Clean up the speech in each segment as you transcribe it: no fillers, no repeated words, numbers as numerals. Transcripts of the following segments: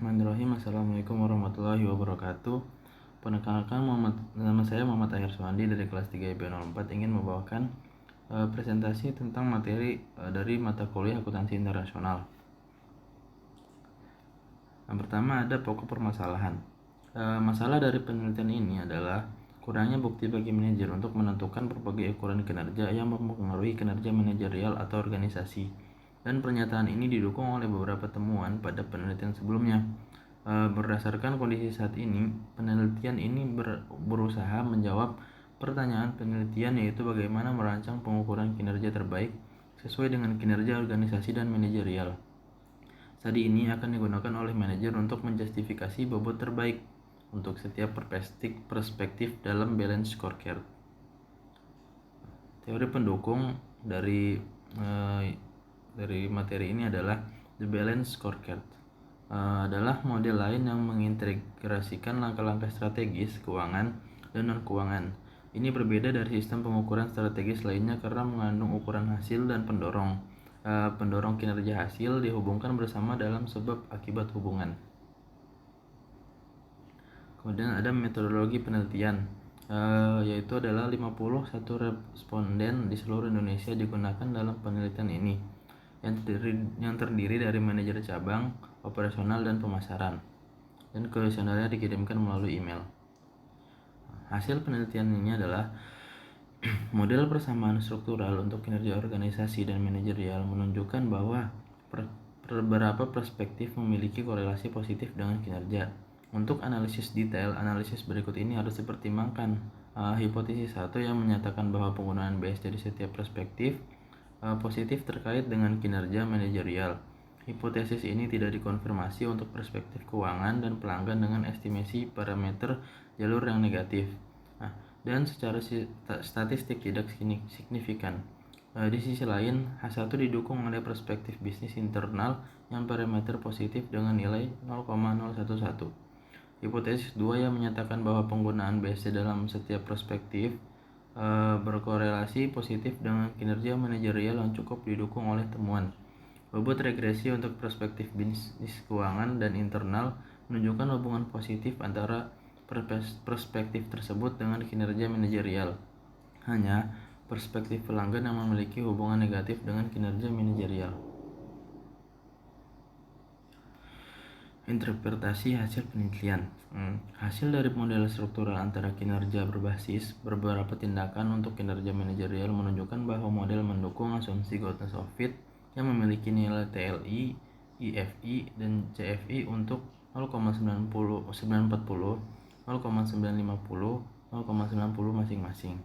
Bismillahirrahmanirrahim. Assalamualaikum warahmatullahi wabarakatuh. Perkenalkan, nama saya Muhammad Tahir Suwandi dari kelas 3 IP04 ingin membawakan presentasi tentang materi dari mata kuliah akuntansi internasional. Yang pertama ada pokok permasalahan. Masalah dari penelitian ini adalah kurangnya bukti bagi manajer untuk menentukan berbagai ukuran kinerja yang mempengaruhi kinerja manajerial atau organisasi. Dan pernyataan ini didukung oleh beberapa temuan pada penelitian sebelumnya. Berdasarkan kondisi saat ini, penelitian ini berusaha menjawab pertanyaan penelitian, yaitu bagaimana merancang pengukuran kinerja terbaik sesuai dengan kinerja organisasi dan manajerial. Studi ini akan digunakan oleh manajer untuk menjustifikasi bobot terbaik untuk setiap perspektif dalam balance scorecard. Teori pendukung dari materi ini adalah the balance scorecard. Adalah model lain yang mengintegrasikan langkah-langkah strategis, keuangan, dan non-keuangan. Ini berbeda dari sistem pengukuran strategis lainnya karena mengandung ukuran hasil dan pendorong kinerja hasil dihubungkan bersama dalam sebab akibat hubungan. Kemudian ada metodologi penelitian, yaitu adalah 51 responden di seluruh Indonesia digunakan dalam penelitian ini, yang terdiri dari manajer cabang, operasional, dan pemasaran, dan kuesionernya dikirimkan melalui email. Hasil penelitian ini adalah model persamaan struktural untuk kinerja organisasi dan manajerial menunjukkan bahwa beberapa perspektif memiliki korelasi positif dengan kinerja. Untuk analisis detail, analisis berikut ini harus dipertimbangkan. Hipotesis 1 yang menyatakan bahwa penggunaan BSD di setiap perspektif positif terkait dengan kinerja manajerial. Hipotesis ini tidak dikonfirmasi untuk perspektif keuangan dan pelanggan dengan estimasi parameter jalur yang negatif, dan secara statistik tidak signifikan. Di sisi lain, H1 didukung oleh perspektif bisnis internal yang parameter positif dengan nilai 0,011. Hipotesis 2 yang menyatakan bahwa penggunaan BSD dalam setiap perspektif berkorelasi positif dengan kinerja manajerial yang cukup didukung oleh temuan. Bobot regresi untuk perspektif bisnis keuangan dan internal menunjukkan hubungan positif antara perspektif tersebut dengan kinerja manajerial. Hanya perspektif pelanggan yang memiliki hubungan negatif dengan kinerja manajerial. Interpretasi hasil penelitian. Hasil dari model struktural antara kinerja berbasis beberapa tindakan untuk kinerja manajerial menunjukkan bahwa model mendukung asumsi goodness of fit yang memiliki nilai TLI, IFI, dan CFI untuk 0,940, 0,950, 0,990 masing-masing.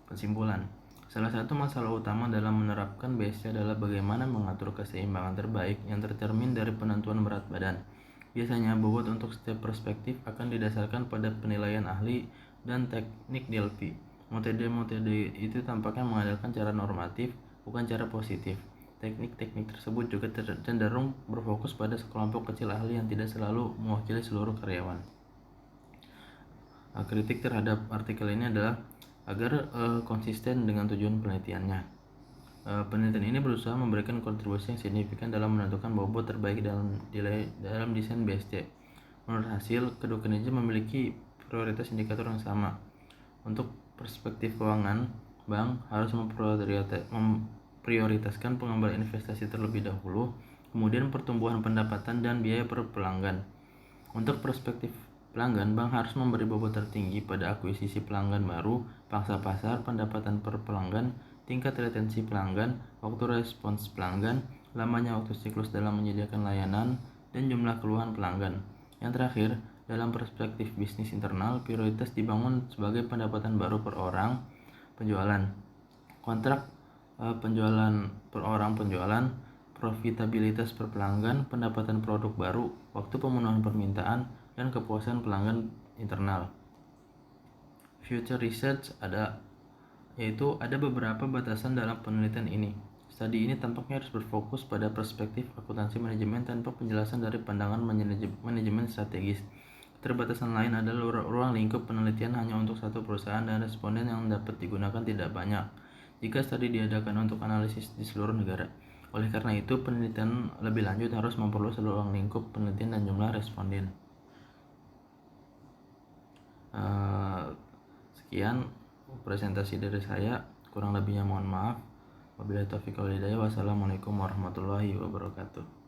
Kesimpulan, salah satu masalah utama dalam menerapkan BSD adalah bagaimana mengatur keseimbangan terbaik yang tercermin dari penentuan berat badan. Biasanya bobot untuk setiap perspektif akan didasarkan pada penilaian ahli dan teknik DLP. Metode itu tampaknya mengandalkan cara normatif, bukan cara positif. Teknik-teknik tersebut juga cenderung berfokus pada sekelompok kecil ahli yang tidak selalu mewakili seluruh karyawan. Kritik terhadap artikel ini adalah agar konsisten dengan tujuan penelitiannya. Penelitian ini berusaha memberikan kontribusi yang signifikan dalam menentukan bobot terbaik dalam desain BSD. Menurut hasil, kedua kinerja memiliki prioritas indikator yang sama. Untuk perspektif keuangan, bank harus memprioritaskan pengambilan investasi terlebih dahulu, kemudian pertumbuhan pendapatan dan biaya per pelanggan. Untuk perspektif pelanggan, bank harus memberi bobot tertinggi pada akuisisi pelanggan baru, pangsa pasar, pendapatan per pelanggan, tingkat retensi pelanggan, waktu respons pelanggan, lamanya waktu siklus dalam menyediakan layanan, dan jumlah keluhan pelanggan. Yang terakhir, dalam perspektif bisnis internal, prioritas dibangun sebagai pendapatan baru per orang penjualan, kontrak penjualan per orang penjualan, profitabilitas per pelanggan, pendapatan produk baru, waktu pemenuhan permintaan, dan kepuasan pelanggan internal. Future research ada beberapa batasan dalam penelitian ini. Studi ini tampaknya harus berfokus pada perspektif akuntansi manajemen tanpa penjelasan dari pandangan manajemen strategis. Keterbatasan lain adalah ruang lingkup penelitian hanya untuk satu perusahaan dan responden yang dapat digunakan tidak banyak jika studi diadakan untuk analisis di seluruh negara. Oleh karena itu, penelitian lebih lanjut harus memperluas ruang lingkup penelitian dan jumlah responden. Sekian presentasi dari saya, kurang lebihnya mohon maaf. Wabillahi taufiq wal hidayah. Wassalamualaikum warahmatullahi wabarakatuh.